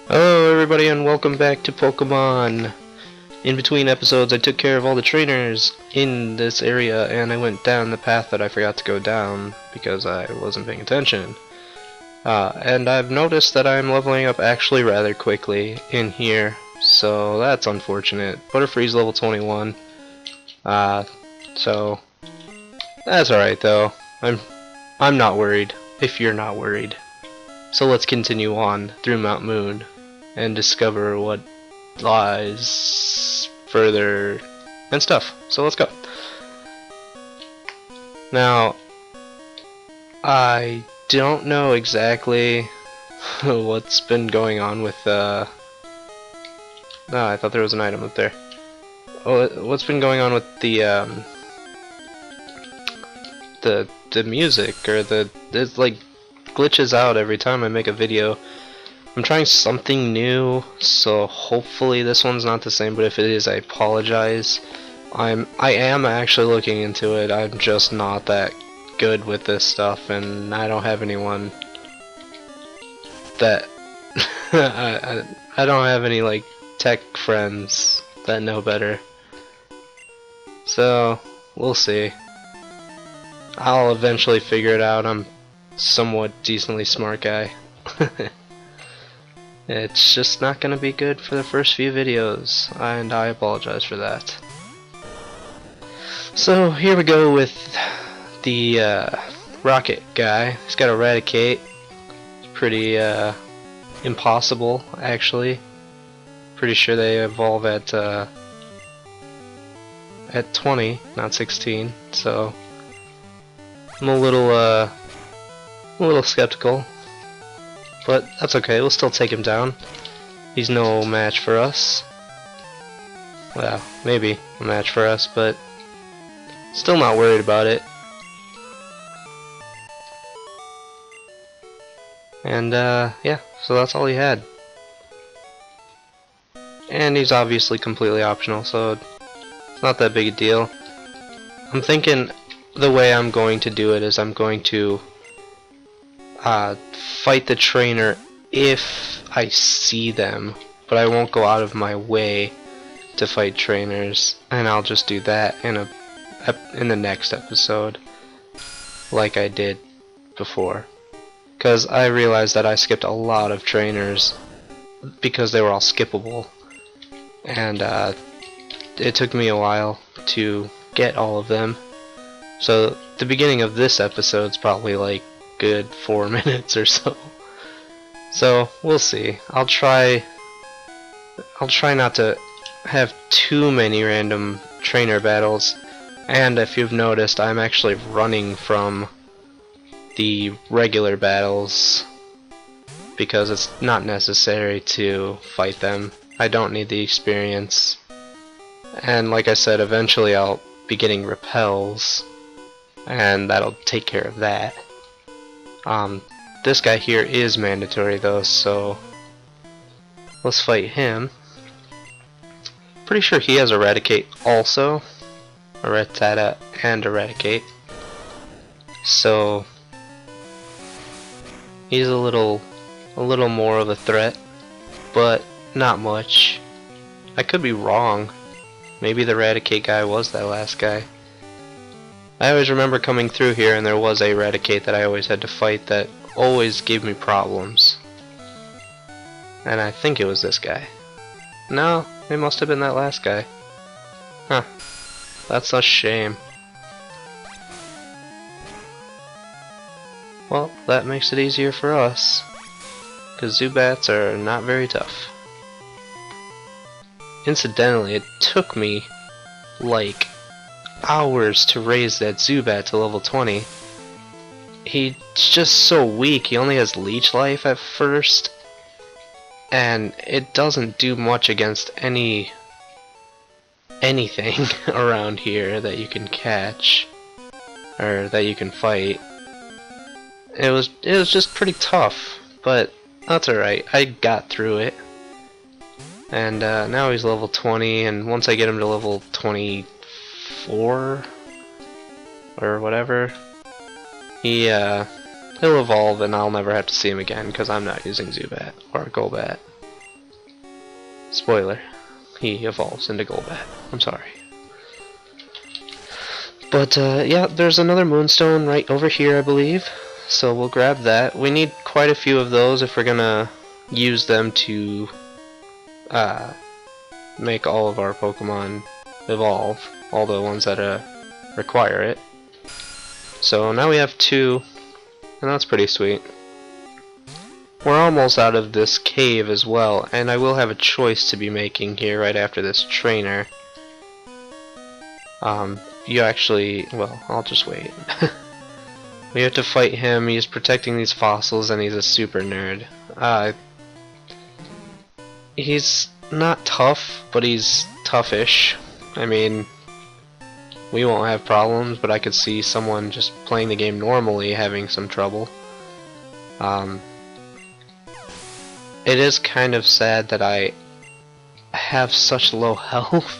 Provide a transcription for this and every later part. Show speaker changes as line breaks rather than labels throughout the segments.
Hello everybody and welcome back to Pokemon. In between episodes I took care of all the trainers in this area and I went down the path that I forgot to go down because I wasn't paying attention. And I've noticed that I'm leveling up actually rather quickly in here, so that's unfortunate. Butterfree's level 21. So that's alright though. I'm not worried, if you're not worried. So let's continue on through Mount Moon and discover what lies further and stuff. So let's go. Now, I don't know exactly what's been going on with no, I thought there was an item up there. Oh, what's been going on with the music, or it's like glitches out every time I make a video. I'm trying something new, so hopefully this one's not the same, but if it is, I apologize. I am actually looking into it. I'm just not that good with this stuff, and I don't have anyone that I don't have any like tech friends that know better. So we'll see. I'll eventually figure it out. I'm somewhat decently smart guy. It's just not gonna be good for the first few videos, and I apologize for that. So here we go with the rocket guy. He's got Eradicate. It's pretty impossible, actually. Pretty sure they evolve at 20, not 16. So I'm a little skeptical, but that's okay. We'll still take him down. He's no match for us. Well, maybe a match for us, but still not worried about it. And yeah, so that's all he had. And he's obviously completely optional, so it's not that big a deal. I'm thinking the way I'm going to do it is I'm going to fight the trainer if I see them, but I won't go out of my way to fight trainers, and I'll just do that in the next episode, like I did before. Because I realized that I skipped a lot of trainers because they were all skippable, and it took me a while to get all of them. So the beginning of this episode's probably like good 4 minutes or so. So we'll see. I'll try not to have too many random trainer battles, and if you've noticed, I'm actually running from the regular battles because it's not necessary to fight them. I don't need the experience, and like I said, eventually I'll be getting repels, and that'll take care of that. This guy here is mandatory though, so let's fight him. Pretty sure he has Eradicate also. Rattata and Eradicate. So he's a little more of a threat, but not much. I could be wrong. Maybe the Eradicate guy was that last guy. I always remember coming through here and there was a Eradicate that I always had to fight that always gave me problems. And I think it was this guy. No, it must have been that last guy. Huh. That's a shame. Well, that makes it easier for us, because Zubats are not very tough. Incidentally, it took me like hours to raise that Zubat to level 20. He's just so weak. He only has leech life at first, and it doesn't do much against anything around here that you can catch or that you can fight. It was just pretty tough, but that's alright. I got through it. And now he's level 20, and once I get him to level 24 or whatever, he'll evolve and I'll never have to see him again because I'm not using Zubat or Golbat. Spoiler, he evolves into Golbat. I'm sorry. But yeah, there's another Moonstone right over here, I believe. So we'll grab that. We need quite a few of those if we're gonna use them to make all of our Pokemon evolve, all the ones that require it. So now we have 2, and that's pretty sweet. We're almost out of this cave as well, and I will have a choice to be making here right after this trainer. You actually, well, I'll just wait. We have to fight him. He's protecting these fossils, and he's a super nerd. He's not tough, but he's toughish. I mean, we won't have problems, but I could see someone just playing the game normally having some trouble. It is kind of sad that I have such low health,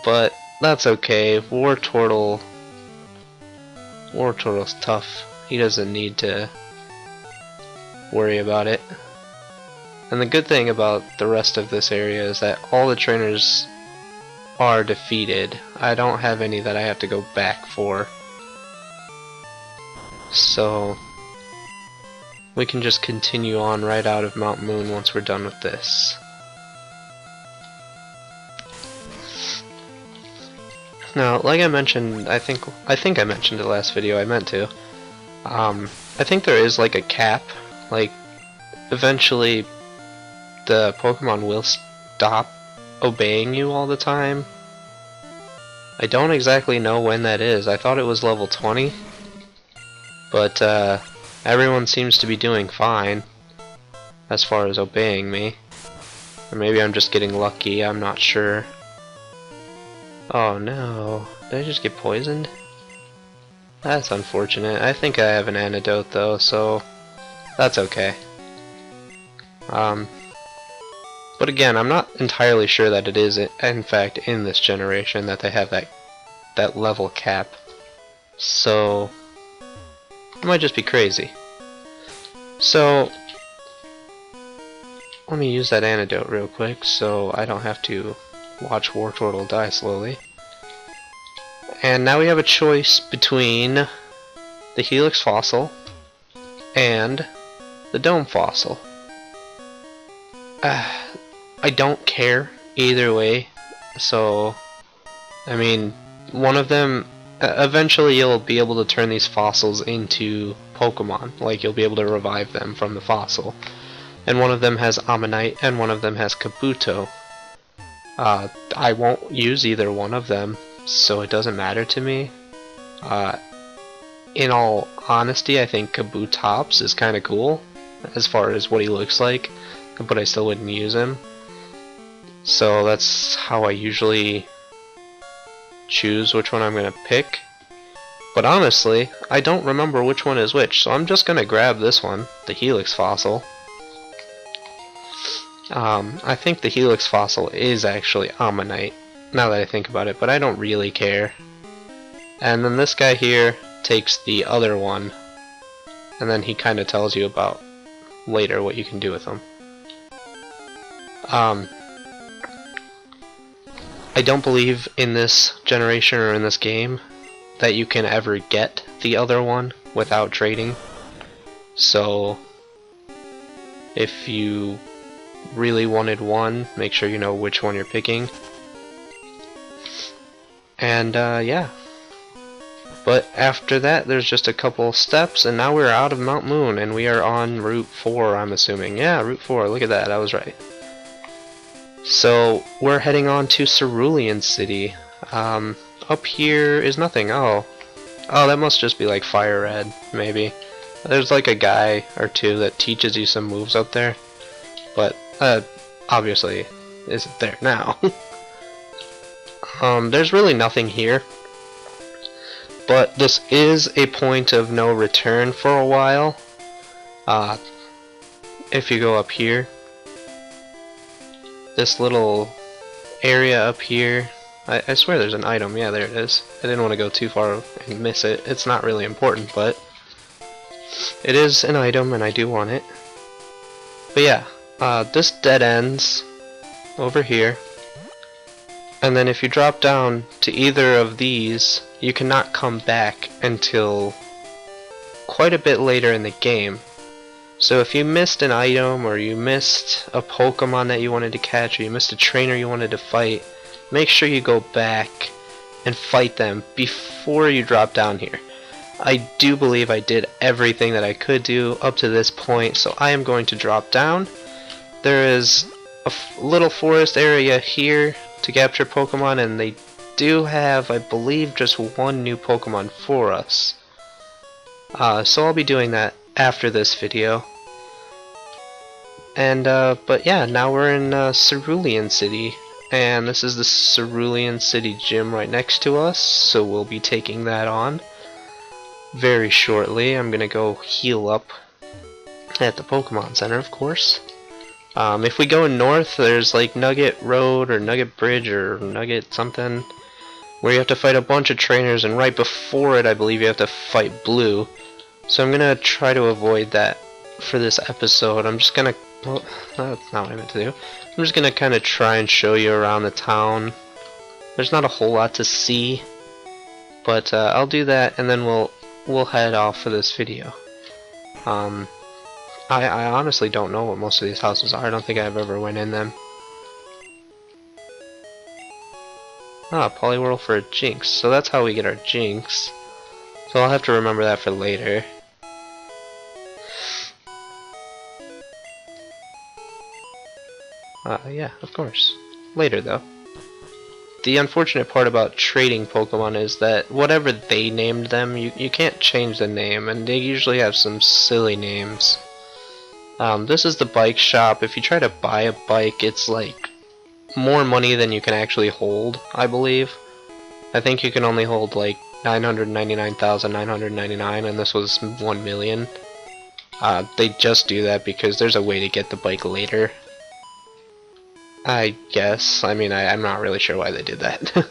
but that's okay. Wartortle's tough. He doesn't need to worry about it. And the good thing about the rest of this area is that all the trainers are defeated. I don't have any that I have to go back for. So we can just continue on right out of Mount Moon once we're done with this. Now, like I mentioned, I think I mentioned it last video, I meant to. I think there is like a cap, like eventually the Pokemon will stop obeying you all the time. I don't exactly know when that is. I thought it was level 20, but everyone seems to be doing fine as far as obeying me. Or maybe I'm just getting lucky, I'm not sure. Oh no, did I just get poisoned? That's unfortunate. I think I have an antidote though, so that's okay. But again, I'm not entirely sure that it is in fact in this generation that they have that level cap. So it might just be crazy. So let me use that antidote real quick so I don't have to watch Wartortle die slowly. And now we have a choice between the Helix Fossil and the Dome Fossil. I don't care either way, so I mean, one of them, eventually you'll be able to turn these fossils into Pokemon, like you'll be able to revive them from the fossil. And one of them has Ammonite and one of them has Kabuto. I won't use either one of them, so it doesn't matter to me. In all honesty, I think Kabutops is kinda cool as far as what he looks like, but I still wouldn't use him. So that's how I usually choose which one I'm gonna pick. But honestly, I don't remember which one is which, so I'm just gonna grab this one, the Helix Fossil. I think the Helix Fossil is actually Ammonite, now that I think about it, but I don't really care. And then this guy here takes the other one, and then he kinda tells you about later what you can do with them. I don't believe in this generation or in this game that you can ever get the other one without trading. So if you really wanted one, make sure you know which one you're picking. And yeah. But after that there's just a couple steps and now we're out of Mount Moon and we are on Route 4, I'm assuming. Yeah, Route 4, look at that, I was right. So we're heading on to Cerulean City. Up here is nothing. Oh, that must just be like Fire Red, maybe. There's like a guy or two that teaches you some moves up there, but obviously isn't there now. There's really nothing here, but this is a point of no return for a while. If you go up here, this little area up here, I swear there's an item. Yeah, there it is. I didn't want to go too far and miss it. It's not really important, but it is an item and I do want it. But yeah, this dead ends over here, and then if you drop down to either of these, you cannot come back until quite a bit later in the game. So if you missed an item, or you missed a Pokemon that you wanted to catch, or you missed a trainer you wanted to fight, make sure you go back and fight them before you drop down here. I do believe I did everything that I could do up to this point, so I am going to drop down. There is a little forest area here to capture Pokemon, and they do have, I believe, just one new Pokemon for us. So I'll be doing that after this video. And but yeah, now we're in Cerulean City, and this is the Cerulean City gym right next to us, so we'll be taking that on very shortly. I'm gonna go heal up at the Pokemon Center, of course. If we go north, there's like Nugget Road or Nugget Bridge or Nugget something where you have to fight a bunch of trainers, and right before it I believe you have to fight Blue. So I'm gonna try to avoid that for this episode. I'm just gonna Well, that's not what I meant to do. I'm just gonna kind of try and show you around the town. There's not a whole lot to see, but I'll do that, and then we'll head off for this video. I honestly don't know what most of these houses are. I don't think I've ever went in them. Ah, Poliwhirl for a Jinx. So that's how we get our Jinx. So I'll have to remember that for later. Yeah, of course. Later, though. The unfortunate part about trading Pokemon is that whatever they named them, you can't change the name, and they usually have some silly names. This is the bike shop. If you try to buy a bike, it's like more money than you can actually hold, I believe. I think you can only hold like 999,999, and this was 1 million. They just do that because there's a way to get the bike later. I guess. I mean, I'm not really sure why they did that.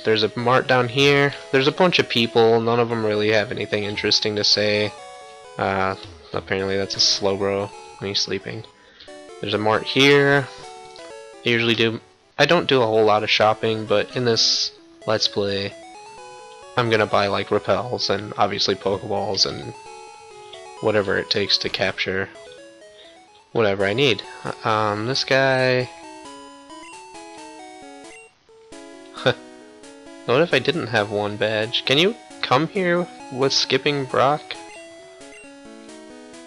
There's a mart down here. There's a bunch of people. None of them really have anything interesting to say. Apparently that's a Slowbro when he's sleeping. There's a mart here. I don't do a whole lot of shopping, but in this Let's Play, I'm gonna buy like repels and obviously Pokeballs and whatever it takes to capture whatever I need. This guy... What if I didn't have one badge? Can you come here with skipping Brock?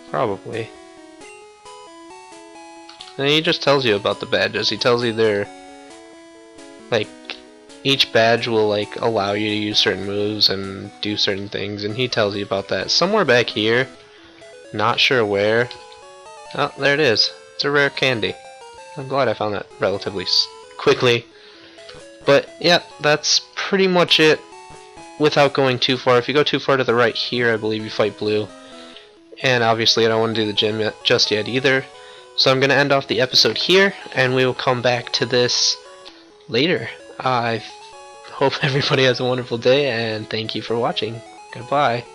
Probably. And he just tells you about the badges. He tells you they're... like, each badge will like allow you to use certain moves and do certain things, and he tells you about that. Somewhere back here, not sure where. Oh, there it is. It's a rare candy. I'm glad I found that relatively quickly. But yeah, that's pretty much it without going too far. If you go too far to the right here, I believe you fight Blue. And obviously I don't want to do the gym just yet either. So I'm going to end off the episode here, and we will come back to this later. I hope everybody has a wonderful day, and thank you for watching. Goodbye.